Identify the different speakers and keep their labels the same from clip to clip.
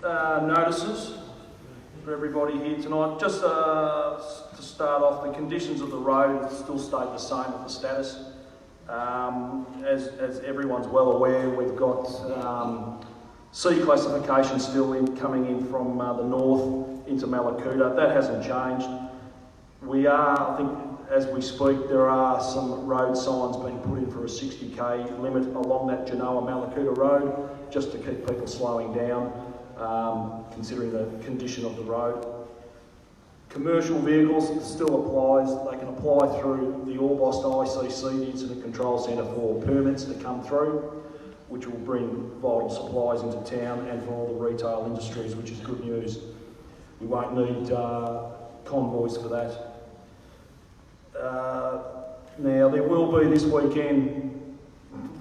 Speaker 1: notices for everybody here tonight. Just to start off, the conditions of the road still stayed the same with the status. As everyone's well aware, we've got C classification still coming in from the north into Mallacoota. That hasn't changed. We are, I think, as we speak, there are some road signs being put in for a 60k limit along that Genoa-Mallacoota road, just to keep people slowing down, considering the condition of the road. Commercial vehicles still applies. They can apply through the Orbost ICC, the Incident Control Centre, for permits to come through, which will bring vital supplies into town, and for all the retail industries, which is good news. We won't need convoys for that. Now, there will be this weekend,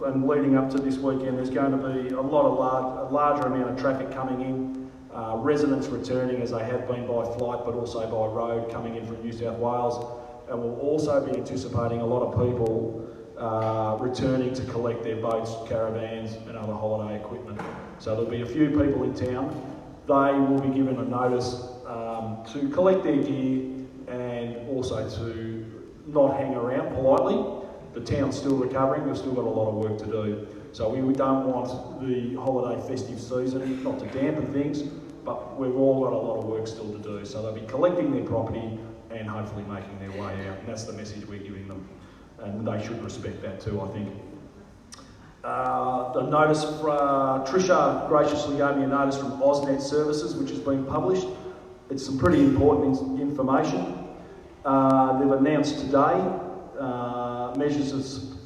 Speaker 1: and leading up to this weekend, there's going to be a larger amount of traffic coming in, residents returning as they have been by flight, but also by road coming in from New South Wales, and we'll also be anticipating a lot of people returning to collect their boats, caravans and other holiday equipment. So there'll be a few people in town. They will be given a notice to collect their gear and also to not hang around politely. The town's still recovering, we've still got a lot of work to do. So we don't want the holiday festive season not to dampen things, but we've all got a lot of work still to do. So they'll be collecting their property and hopefully making their way out, and that's the message we're giving them. And they should respect that too, I think. The notice, Trisha graciously gave me a notice from AusNet Services, which has been published. It's some pretty important information. They've announced today measures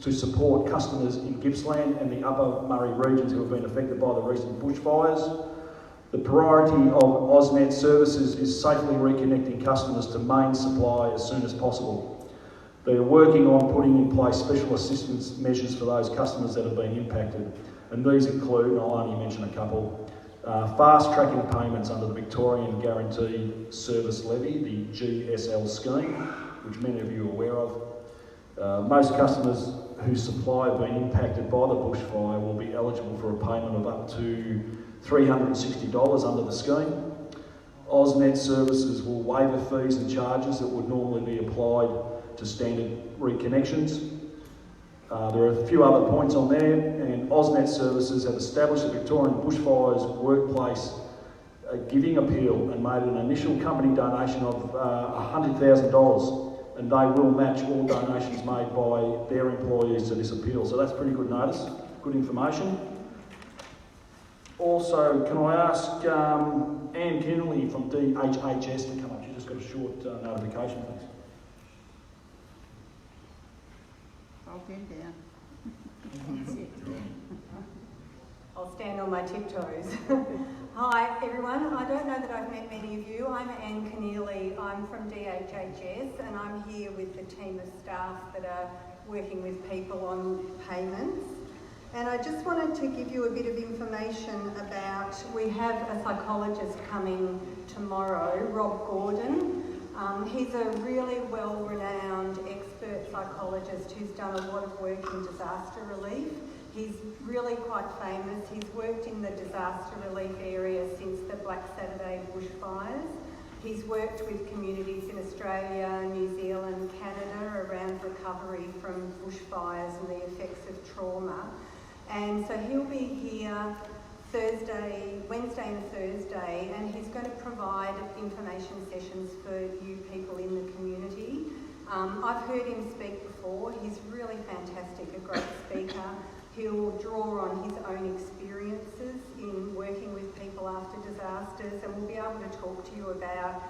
Speaker 1: to support customers in Gippsland and the Upper Murray regions who have been affected by the recent bushfires. The priority of AusNet Services is safely reconnecting customers to main supply as soon as possible. They're working on putting in place special assistance measures for those customers that have been impacted, and these include, and I'll only mention a couple, fast-tracking payments under the Victorian Guaranteed Service Levy, the GSL scheme, which many of you are aware of. Most customers whose supply have been impacted by the bushfire will be eligible for a payment of up to $360 under the scheme. AusNet Services will waive the fees and charges that would normally be applied to standard reconnections. There are a few other points on there, and AusNet Services have established a Victorian Bushfires Workplace Giving Appeal and made an initial company donation of $100,000, and they will match all donations made by their employees to this appeal. So that's pretty good notice, good information. Also, can I ask Anne Kennelly from DHHS to come up? She's just got a short notification, please.
Speaker 2: I'll bend down.
Speaker 3: I'll stand on my tiptoes. Hi everyone, I don't know that I've met many of you. I'm Anne Keneally, I'm from DHHS, and I'm here with the team of staff that are working with people on payments. And I just wanted to give you a bit of information about, we have a psychologist coming tomorrow, Rob Gordon. He's a really well-renowned expert psychologist who's done a lot of work in disaster relief. He's really quite famous. He's worked in the disaster relief area since the Black Saturday bushfires. He's worked with communities in Australia, New Zealand, Canada around recovery from bushfires and the effects of trauma. And so he'll be here Wednesday and Thursday, and he's going to provide information sessions for you people in the community. I've heard him speak before. He's really fantastic, a great speaker. He'll draw on his own experiences in working with people after disasters, and we'll be able to talk to you about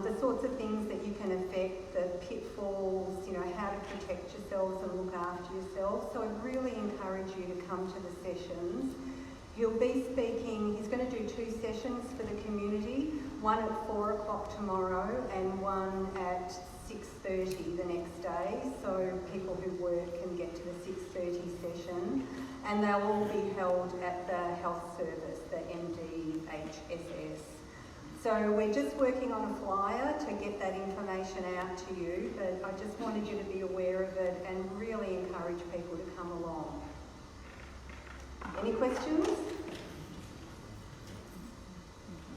Speaker 3: the sorts of things that you can affect, the pitfalls, how to protect yourselves and look after yourselves. So I'd really encourage you to come to the sessions. He'll be speaking, he's going to do 2 sessions for the community, one at 4 o'clock tomorrow and one at 6:30 the next day, so people who work can get to the 6:30 session, and they'll all be held at the health service, the MDHSS. So we're just working on a flyer to get that information out to you, but I just wanted you to be aware of it and really encourage people to come along. Any questions?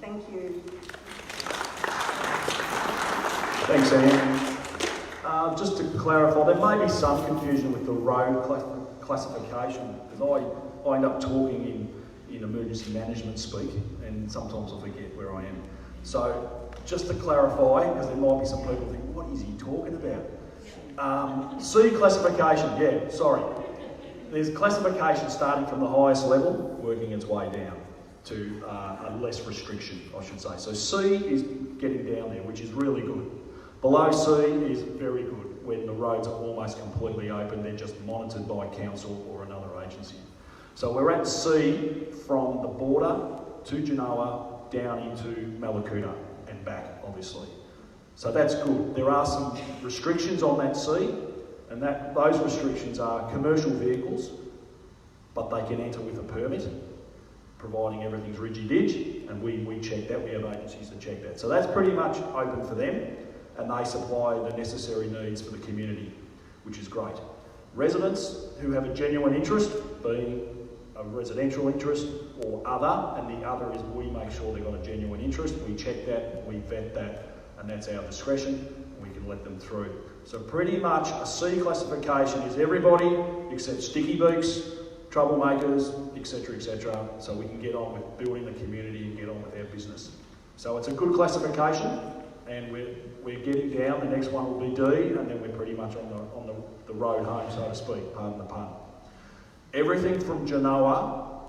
Speaker 3: Thank you.
Speaker 1: Thanks, Anne. Just to clarify, there may be some confusion with the road classification, because I end up talking in emergency management speak, and sometimes I forget where I am. So, just to clarify, because there might be some people who think, what is he talking about? C classification, yeah, sorry. There's classification starting from the highest level, working its way down to a less restriction, I should say. So C is getting down there, which is really good. Below C is very good, when the roads are almost completely open, they're just monitored by council or another agency. So we're at C from the border to Genoa, down into Mallacoota and back, obviously. So that's good. There are some restrictions on that C, and those restrictions are commercial vehicles, but they can enter with a permit, providing everything's riggy-dig, and we check that. We have agencies that check that. So that's pretty much open for them, and they supply the necessary needs for the community, which is great. Residents who have a genuine interest, being a residential interest or other, and the other is we make sure they've got a genuine interest, we check that, we vet that, and that's our discretion, and we can let them through. So pretty much a C classification is everybody except sticky beaks, troublemakers, etc., so we can get on with building the community and get on with our business. So it's a good classification, and we're getting down. The next one will be D, and then we're pretty much on the road home, so to speak, pardon the pun. Everything from Genoa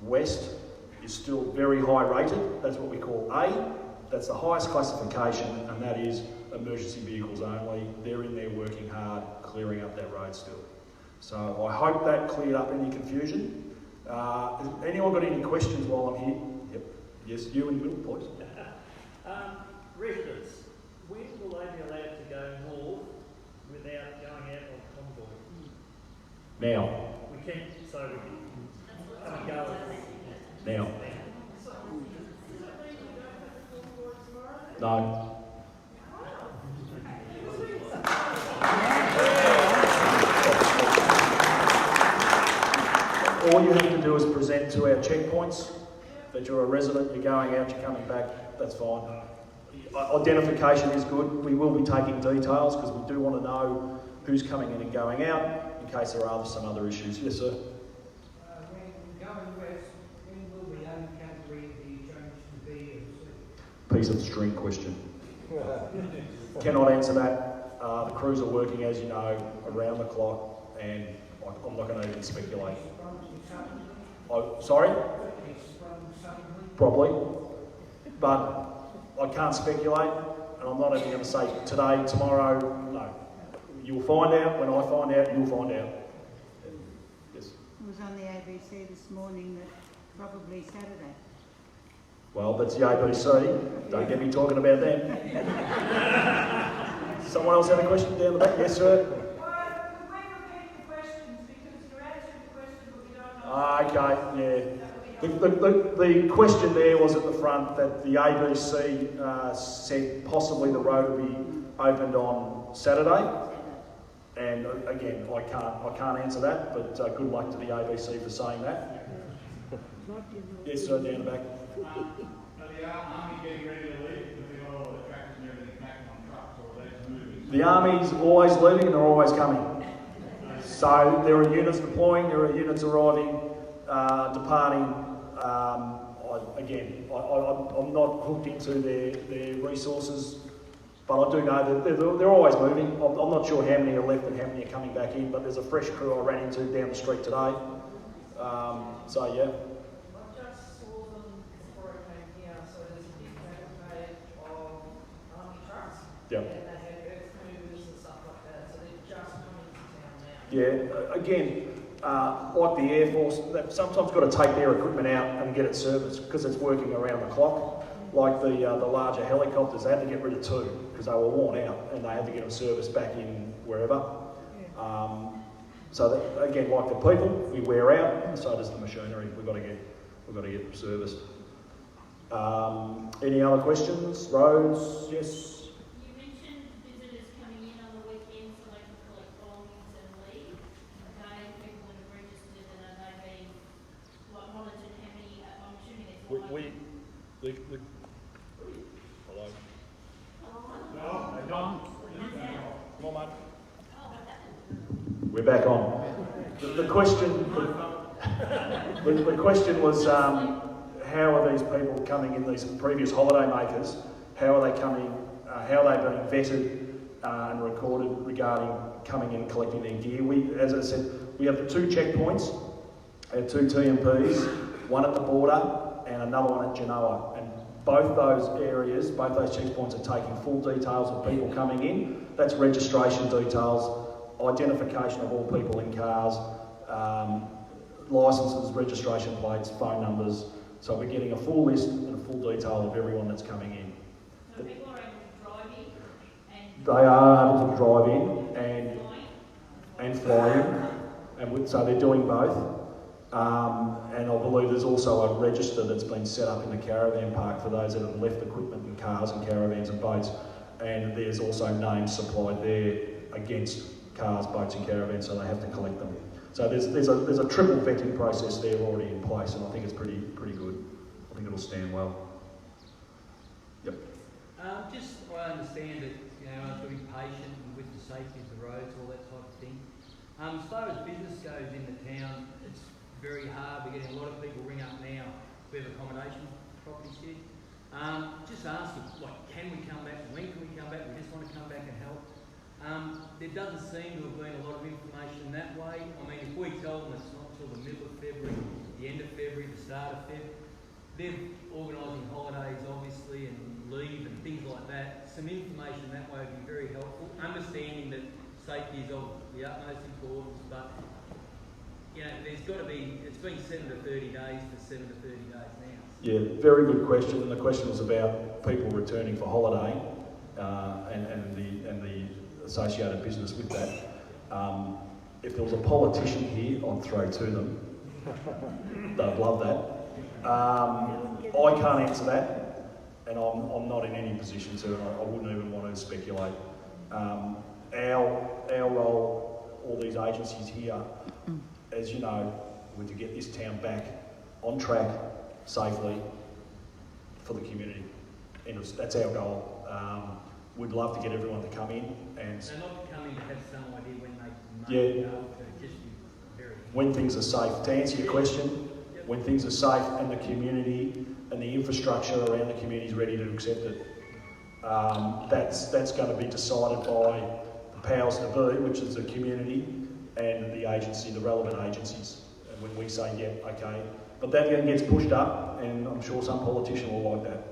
Speaker 1: west is still very high rated. That's what we call A. That's the highest classification, and that is emergency vehicles only. They're in there working hard, clearing up that road still. So I hope that cleared up any confusion. Has anyone got any questions while I'm here? Yep. Yes, you and Bill, please.
Speaker 4: Residents, when will they be allowed to go north without going out on convoy?
Speaker 1: Now.
Speaker 4: We can, so we can come and go.
Speaker 1: Now. No. All you have to do is present to our checkpoints that you're a resident, you're going out, you're coming back, that's fine. Identification is good. We will be taking details because we do want to know who's coming in and going out in case there are some other issues. Yes, sir?
Speaker 5: When going west, when will the own category be changed to B and C?
Speaker 1: Piece of string question. Cannot answer that. The crews are working, as you know, around the clock, and I'm not going to even speculate. Sorry? Probably. But I can't speculate, and I'm not even going to say today, tomorrow, no. You'll find out. When I find out, you'll find out. Yes?
Speaker 2: It was on the ABC this morning that probably Saturday.
Speaker 1: Well, that's the ABC. Don't get me talking about them. Someone else have a question down the back? Yes, sir?
Speaker 6: Well, could we repeat the questions because you're answering the questions but we don't know.
Speaker 1: Okay, yeah. The question there was at the front that the ABC said possibly the road will be opened on Saturday. And again, I can't answer that, but good luck to the ABC for saying that. Yes, sir, down the back.
Speaker 7: Are the army getting ready to leave with all the tractors and everything back on trucks, or are they moving?
Speaker 1: The army's always leaving and they're always coming. So there are units deploying, there are units arriving, departing. I'm not hooked into their resources, but I do know that they're always moving. I'm not sure how many are left and how many are coming back in, but there's a fresh crew I ran into down the street today. So yeah.
Speaker 6: I just saw them before I came here, so there's a big cavalcade of army trucks.
Speaker 1: Yep.
Speaker 6: And they have earth movers and stuff like that, so they're just coming to town now.
Speaker 1: Yeah, again, like the Air Force, they've sometimes got to take their equipment out and get it serviced because it's working around the clock. Like the larger helicopters, they had to get rid of two because they were worn out and they had to get them serviced back in wherever. So that, again, like the people, we wear out, and so does the machinery. We've got to get serviced. Any other questions? Roads? Yes.
Speaker 8: You mentioned visitors coming in on the weekend so they can collect belongings and leave. Okay, people that have registered and are they being monitored? How many? I'm assuming it's
Speaker 1: Hello.
Speaker 7: No, they don't.
Speaker 1: Come on, mate. We're back on. The question was, how are these people coming in, these previous holiday makers, how are they coming, how are they being vetted and recorded regarding coming in and collecting their gear? As I said, we have the 2 checkpoints, our 2 TMPs, one at the border and another one at Genoa. And both those areas, both those checkpoints are taking full details of people coming in. That's registration details, identification of all people in cars, licences, registration plates, phone numbers. So we're getting a full list and a full detail of everyone that's coming in.
Speaker 8: So people are able to drive in and...
Speaker 1: They are able to drive in and fly in, and so they're doing both. And I believe there's also a register that's been set up in the caravan park for those that have left equipment in cars and caravans and boats. And there's also names supplied there against cars, boats and caravans, so they have to collect them. So there's a triple vetting process there already in place, and I think it's pretty good. I think it'll stand well. Yep.
Speaker 5: I understand that, I've got to be patient with the safety of the roads, all that type of thing. As far as business goes in the town, it's very hard. We're getting a lot of people ring up now. We have accommodation properties here. Just asking, can we come back? When can we come back? We just want to come back and help. There doesn't seem to have been a lot of information that way. I mean, if we tell them it's not till the middle of February, the end of February, the start of February, they're organising holidays, obviously, and leave and things like that. Some information that way would be very helpful. Understanding that safety is of the utmost importance, but there's got to be. It's been 7 to 30 days for 7 to 30 days now.
Speaker 1: Yeah, very good question. And the question was about people returning for holiday and the associated business with that. If there was a politician here, I'd throw to them. They'd love that. I can't answer that, and I'm not in any position to, and I wouldn't even want to speculate. Our role, all these agencies here, as you know, were to get this town back on track safely for the community, and that's our goal. We'd love to get everyone to come in and...
Speaker 5: So not to come in to have some idea when they
Speaker 1: Yeah.
Speaker 5: go, just be very...
Speaker 1: When things are safe. To answer your question, when things are safe and the community and the infrastructure around the community is ready to accept it, that's going to be decided by the powers that be, which is the community and the agency, the relevant agencies. And when we say, yeah, okay. But that then gets pushed up, and I'm sure some politician will like that.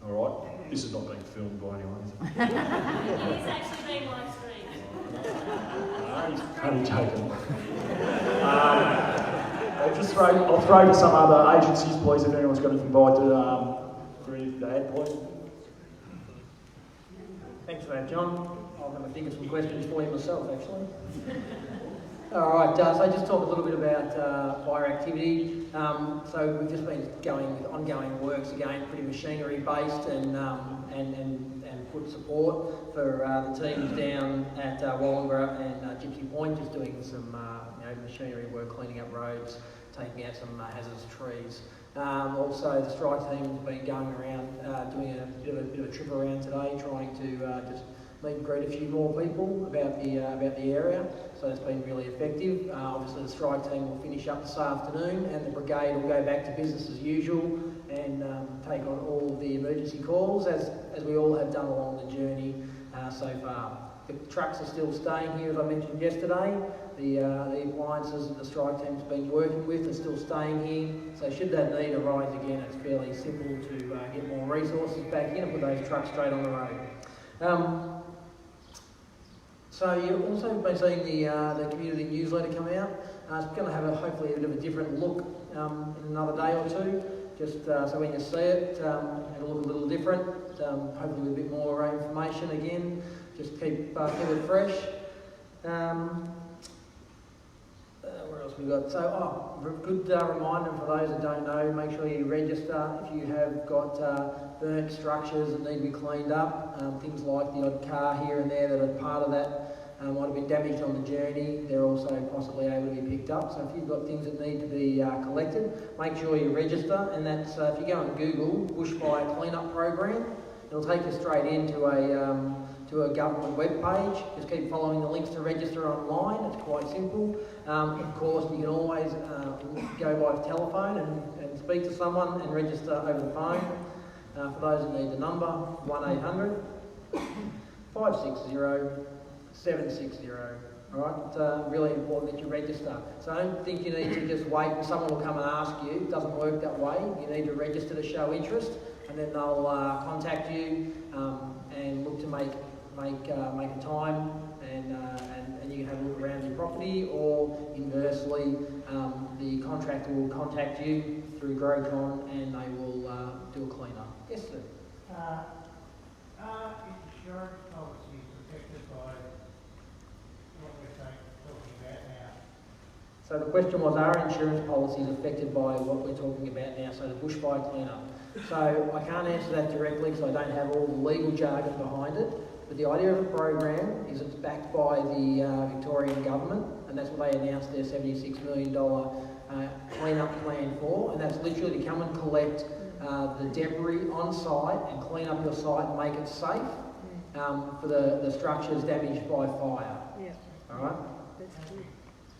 Speaker 1: All right? This is not being filmed by anyone, is it?
Speaker 8: It's actually being live streamed.
Speaker 1: He's only joking. I'll throw to some other agencies, please, if anyone's got anything for anything to add, please.
Speaker 9: Thanks for that, John. I'm going to think of some questions for you myself, actually. All right, so just talk a little bit about fire activity. So we've just been going with ongoing works again, pretty machinery based, and put support for the teams down at Wallenborough and Gypsy Point, just doing some machinery work, cleaning up roads, taking out some hazardous trees. Also, the strike team has been going around doing a bit of a trip around today, trying to just meet and greet a few more people about the area. So it's been really effective. Obviously, the strike team will finish up this afternoon, and the brigade will go back to business as usual and take on all of the emergency calls, as we all have done along the journey so far. The trucks are still staying here, as I mentioned yesterday. The appliances that the strike team's been working with are still staying here. So should that need arise again, it's fairly simple to get more resources back in and put those trucks straight on the road. So you've also been seeing the community newsletter come out. It's going to have hopefully a bit of a different look in another day or two. Just so when you see it, it'll look a little different. Hopefully with a bit more information again. Just keep it fresh. Where else we got? So, good reminder for those that don't know, make sure you register if you have got burnt structures that need to be cleaned up, things like the odd car here and there that are part of that might have been damaged on the journey, they're also possibly able to be picked up. So if you've got things that need to be collected, make sure you register, and that's, if you go on Google, Bushfire Cleanup Program, it'll take you straight into a government web page. Just keep following the links to register online, it's quite simple. Of course, you can always go by telephone and speak to someone and register over the phone. For those that need the number, 1800 560 760. Alright, it's really important that you register. So I don't think you need to just wait and someone will come and ask you. It doesn't work that way. You need to register to show interest, and then they'll contact you and look to make a time and you can have a look around your property, or inversely, the contractor will contact you through GrowCon and they will do a clean-up. Yes, sir.
Speaker 10: Are insurance policies protected by what we're talking about now?
Speaker 9: So the question was, are insurance policies affected by what we're talking about now, so the bushfire clean-up? So I can't answer that directly because I don't have all the legal jargon behind it, but the idea of a program is it's backed by the Victorian government, and that's what they announced their $76 million clean-up plan for, and that's literally to come and collect the debris on site and clean up your site and make it safe for the structures damaged by fire.
Speaker 2: Yeah.
Speaker 9: All right?
Speaker 2: That's good.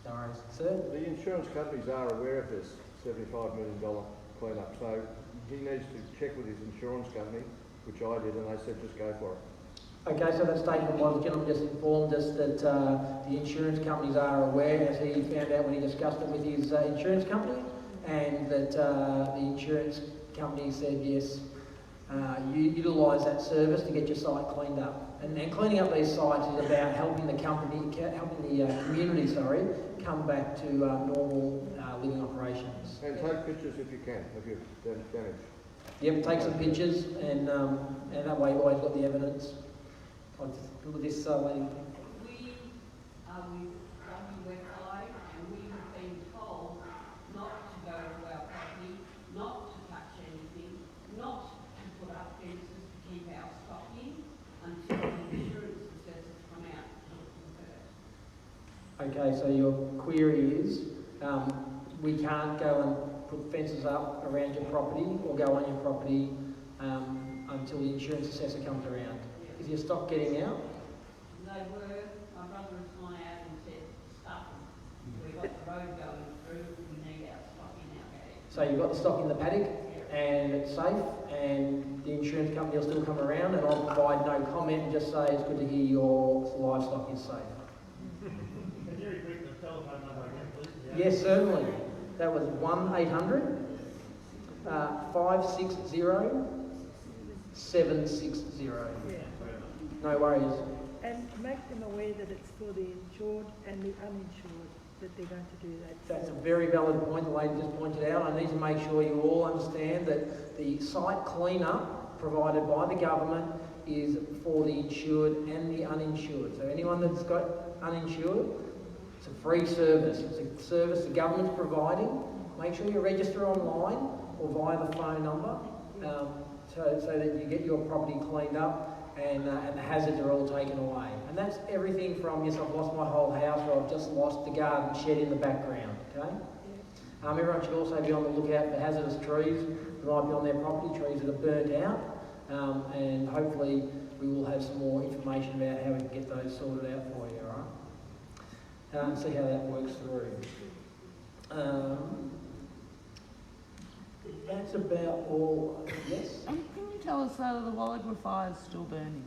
Speaker 9: No worries. Sir?
Speaker 11: The insurance companies are aware of this $75 million clean-up, so he needs to check with his insurance company, which I did, and they said just go for it.
Speaker 9: Okay, so that statement was, the gentleman just informed us that the insurance companies are aware, as he found out when he discussed it with his insurance company, and that the insurance company said yes, you utilise that service to get your site cleaned up. And cleaning up these sites is about helping the community, come back to normal living operations.
Speaker 11: And take pictures if you can of your damage.
Speaker 9: Yep, take some pictures, and that way you've always got the evidence. Look at this lady.
Speaker 12: We are with WFI, and we have been told not to go to our property, not to touch anything, not to put up fences to keep our stock in until the insurance assessors come out and look first.
Speaker 9: Okay, so your query is, we can't go and put fences up around your property or go on your property until the insurance assessor comes around. Is your stock getting out?
Speaker 12: They were, my brother has gone out and said, stuff them. We've got the road going through, we need our stock in our garage.
Speaker 9: So you've got the stock in the paddock and it's safe, and the insurance company will still come around, and I'll provide no comment and just say it's good to hear your livestock is safe.
Speaker 4: Can you repeat the telephone number again, please?
Speaker 9: Yes, certainly. That was 1800 560 760.
Speaker 2: Yeah.
Speaker 9: No worries.
Speaker 2: And make them aware that it's for the insured and the uninsured that they're going to do that.
Speaker 9: That's a very valid point the lady just pointed out. I need to make sure you all understand that the site clean-up provided by the government is for the insured and the uninsured. So anyone that's got uninsured, it's a free service. It's a service the government's providing. Make sure you register online or via the phone number so that you get your property cleaned up and the hazards are all taken away. And that's everything from, yes, I've lost my whole house, or I've just lost the garden shed in the background, okay? Everyone should also be on the lookout for hazardous trees that might be on their property, trees that are burnt out, and hopefully we will have some more information about how we can get those sorted out for you, all right? See how that works through. That's about all, yes?
Speaker 13: And can you tell us that the Mallacoota fire is still burning?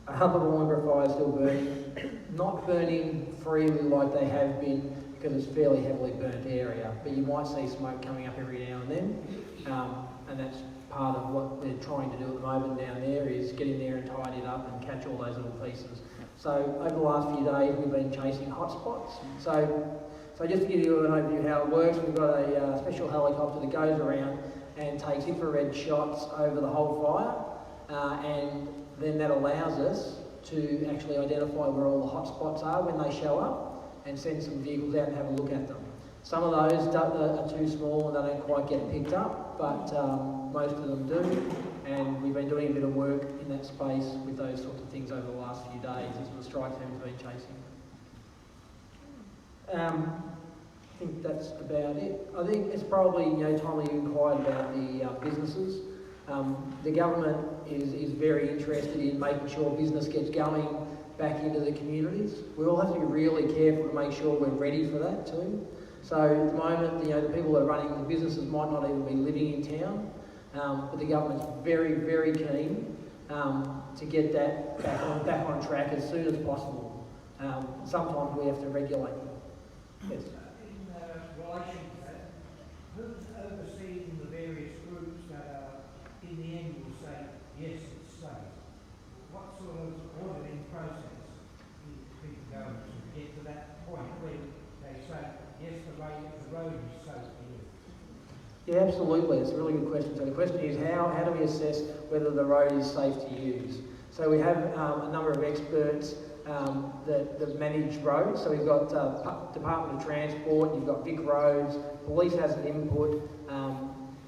Speaker 9: The Mallacoota fire is still burning, not burning freely like they have been because it's a fairly heavily burnt area, but you might see smoke coming up every now and then, and that's part of what we're trying to do at the moment down there is get in there and tidy it up and catch all those little pieces. So over the last few days we've been chasing hotspots. So just to give you an overview of how it works, we've got a special helicopter that goes around and takes infrared shots over the whole fire, and then that allows us to actually identify where all the hotspots are when they show up and send some vehicles out and have a look at them. Some of those are too small and they don't quite get picked up, but most of them do, and we've been doing a bit of work in that space with those sorts of things over the last few days as the strike team's been chasing. I think that's about it. I think it's probably time you inquired about the businesses. The government is very interested in making sure business gets going back into the communities. We all have to be really careful to make sure we're ready for that too. So at the moment, the people that are running the businesses might not even be living in town, but the government's very, very keen to get that back on track as soon as possible. Sometimes we have to regulate them. Yes.
Speaker 10: In relation to that, who's overseeing the various groups that are in the end will say, yes, it's safe? What sort of auditing process is people going to get to that point where they say, yes, the road is safe to use?
Speaker 9: Yeah, absolutely. It's a really good question. So the question is, how do we assess whether the road is safe to use? So we have a number of experts that manage roads. So we've got Department of Transport, you've got Vic Roads, police has an input,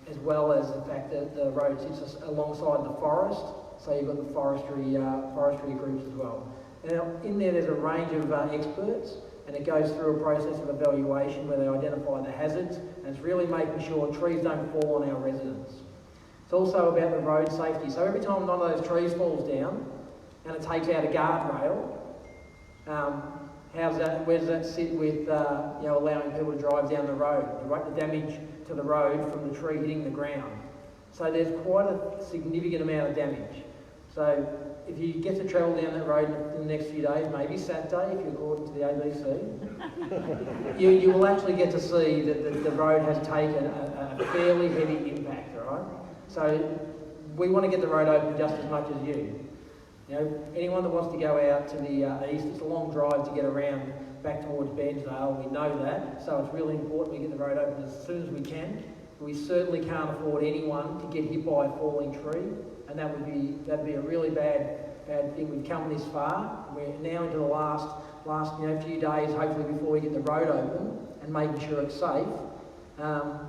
Speaker 9: as well as the fact that the road sits alongside the forest. So you've got the forestry groups as well. Now in there's a range of experts, and it goes through a process of evaluation where they identify the hazards, and it's really making sure trees don't fall on our residents. It's also about the road safety. So every time one of those trees falls down and it takes out a guardrail, where does that sit with allowing people to drive down the road, the damage to the road from the tree hitting the ground? So there's quite a significant amount of damage. So if you get to travel down that road in the next few days, maybe Saturday, if you're according to the ABC, you will actually get to see that the road has taken a fairly heavy impact, all right? So we want to get the road open just as much as you. Anyone that wants to go out to the east, it's a long drive to get around back towards Bairnsdale, we know that, so it's really important we get the road open as soon as we can. We certainly can't afford anyone to get hit by a falling tree, and that'd be a really bad thing. We've come this far. We're now into the last few days, hopefully before we get the road open and making sure it's safe.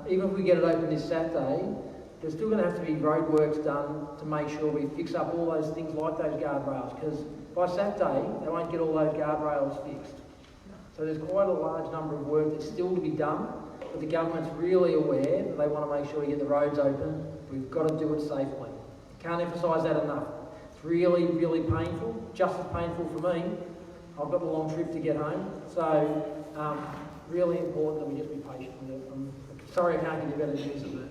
Speaker 9: Even if we get it open this Saturday, there's still going to have to be road works done to make sure we fix up all those things like those guardrails, because by Saturday they won't get all those guardrails fixed. So there's quite a large number of work that's still to be done, but the government's really aware that they want to make sure we get the roads open. We've got to do it safely. Can't emphasise that enough. It's really, really painful, just as painful for me. I've got a long trip to get home, so really important that we just be patient with it. I'm sorry I can't give you better news of it.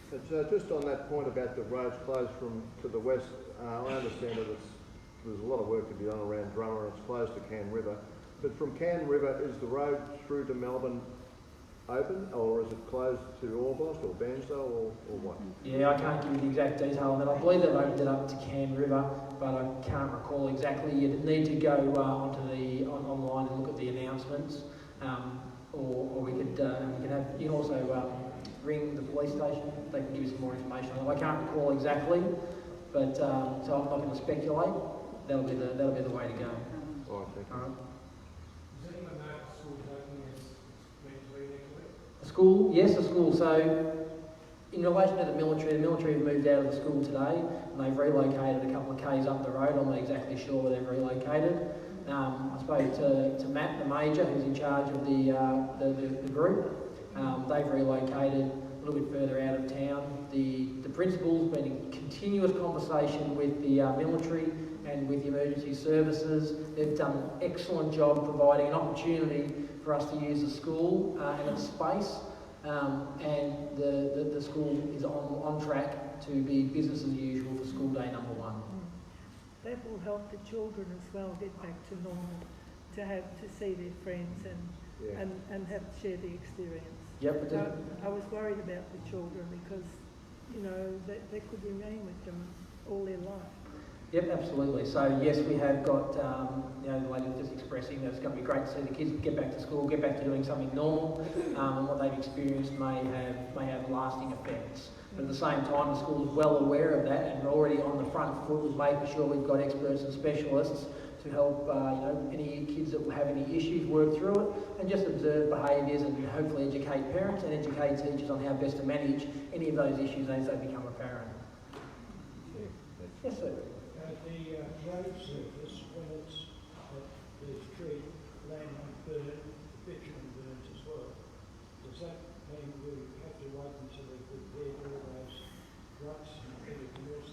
Speaker 11: But just on that point about the roads closed to the west, I understand that there's a lot of work to be done around Drummer and it's closed to Cann River. But from Cann River, is the road through to Melbourne open, or is it closed to Orbost or Bairnsdale or what?
Speaker 9: Yeah, I can't give you the exact detail on that. I believe they've opened it up to Cann River, but I can't recall exactly. You'd need to go online and look at the announcements, or we could you can also ring the police station. They can give you some more information on it. I can't recall exactly, but so I'm not going to speculate. That'll be the way to go.
Speaker 11: All right, thank you.
Speaker 9: All right.
Speaker 10: Does anyone know if the school's opening next week?
Speaker 9: A school, yes, a school. So in relation to the military have moved out of the school today, and they've relocated a couple of k's up the road. I'm not exactly sure where they've relocated. I spoke to Matt, the major, who's in charge of the group. They've relocated a little bit further out of town. The principal's been in continuous conversation with the military and with the emergency services. They've done an excellent job providing an opportunity for us to use the school and its space, and the school is on track to be business as usual for school day number 1.
Speaker 2: That will help the children as well get back to normal, to see their friends and have share the experience.
Speaker 9: Yep.
Speaker 2: I was worried about the children because they could remain with them all their life.
Speaker 9: Yep, absolutely. So yes, we have got the lady just expressing that it's going to be great to see the kids get back to school, get back to doing something normal, and what they've experienced may have lasting effects. But at the same time, the school is well aware of that, and we're already on the front foot with making sure we've got experts and specialists to help any kids that will have any issues work through it, and just observe behaviours and hopefully educate parents and educate teachers on how best to manage any of those issues as they become apparent.
Speaker 10: Aaron.
Speaker 9: Yes, sir.
Speaker 10: The road surface, when it's there's tree, land burned, bitumen burns as well. Does that mean we have to wait until we've repaired all those ruts and everything else?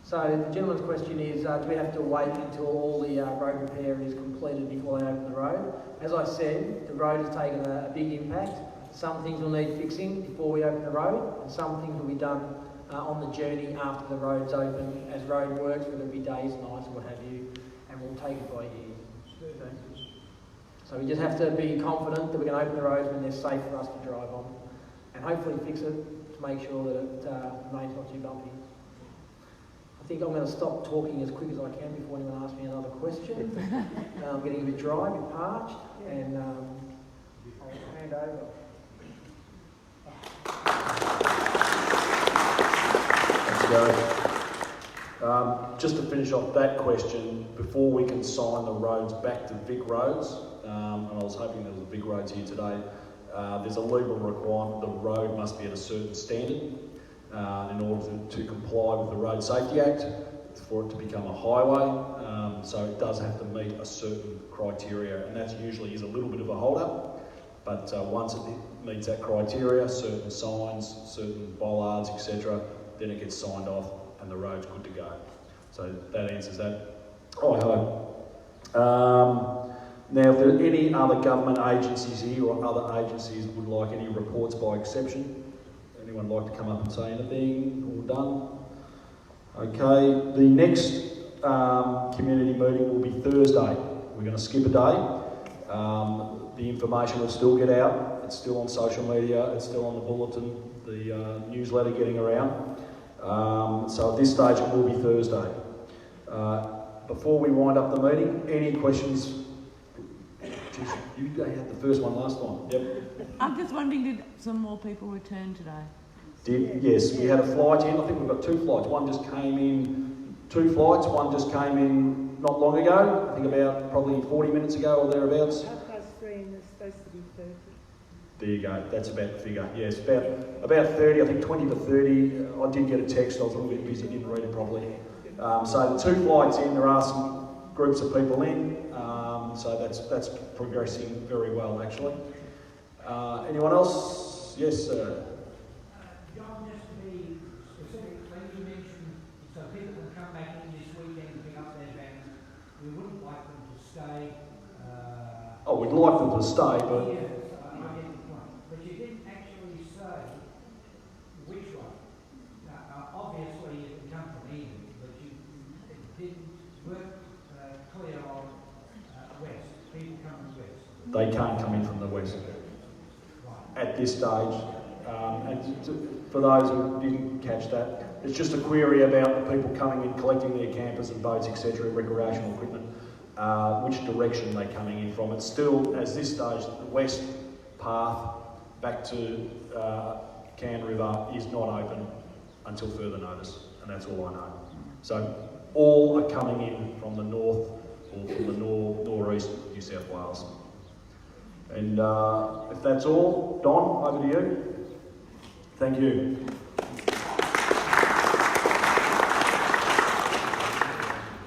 Speaker 9: So the gentleman's question is, do we have to wait until all the road repair is completed before they open the road? As I said, the road has taken a big impact. Some things will need fixing before we open the road, and some things will be done on the journey after the road's open as road works, whether it be days, nights, or what have you, and we'll take it by year. Okay? So we just have to be confident that we can open the roads when they're safe for us to drive on, and hopefully fix it to make sure that it remains not too bumpy. I think I'm going to stop talking as quick as I can before anyone asks me another question. I'm getting a bit dry, a bit parched, and I'll hand over.
Speaker 1: Just to finish off that question, before we can sign the roads back to Vic Roads, and I was hoping there was a Vic Roads here today, there's a legal requirement the road must be at a certain standard in order to comply with the Road Safety Act for it to become a highway. So it does have to meet a certain criteria, and that usually is a little bit of a hold-up. But once it meets that criteria, certain signs, certain bollards, etc., then it gets signed off and the road's good to go. So that answers that. Oh, hello. Now, if there are any other government agencies here or other agencies would like any reports by exception, anyone like to come up and say anything? All done? Okay, the next community meeting will be Thursday. We're going to skip a day. The information will still get out. It's still on social media. It's still on the bulletin, the newsletter getting around. So at this stage, it will be Thursday. Before we wind up the meeting, any questions? Jeez, you had the first one last time. Yep.
Speaker 13: I'm just wondering, did some more people return today?
Speaker 1: Yes, we had a flight in. I think we've got 2 flights. One just came in, 2 flights. One just came in not long ago. I think about probably 40 minutes ago or thereabouts.
Speaker 2: 3:30 and it's supposed to be 30.
Speaker 1: There you go. That's about the figure. Yes, about 30. I think 20 to 30. I did get a text. I was a little bit busy. Didn't read it properly. So the 2 flights in. There are some groups of people in. So that's progressing very well actually. Anyone else? Yes, sir.
Speaker 10: John, just to be specific, when you mentioned so people can come back in this weekend and pick up their vans, we wouldn't like them to stay.
Speaker 1: We'd like them to stay, but
Speaker 10: Yes, I get the point. But you didn't actually say which one. Obviously, you can come from Eden, but you weren't clear on west. People coming west.
Speaker 1: they can't come in from the west at this stage. And for those who didn't catch that, it's just a query about the people coming in, collecting their campers and boats, etc., recreational equipment, which direction they're coming in from. It's still, at this stage, the west path back to Can River is not open until further notice, and that's all I know. So all are coming in from the north or from the northeast of New South Wales. And if that's all, Don, over to you. Thank you.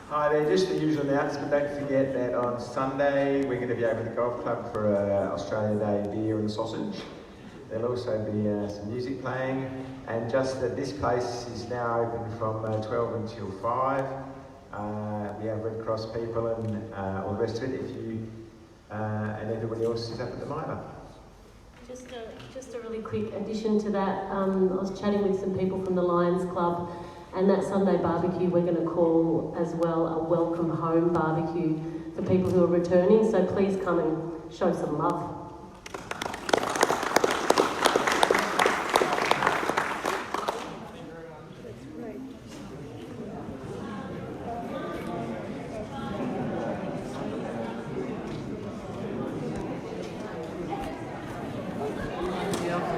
Speaker 14: Hi there, just the usual announcement. Don't forget that on Sunday we're going to be over at the golf club for Australia Day beer and sausage. There'll also be some music playing, and just that this place is now open from 12 until 5. We have Red Cross people and all the rest of it. If you and everybody else is up at the Mitre.
Speaker 15: Just a really quick addition to that. I was chatting with some people from the Lions Club, and that Sunday barbecue we're going to call as well a welcome home barbecue for people who are returning. So please come and show some love.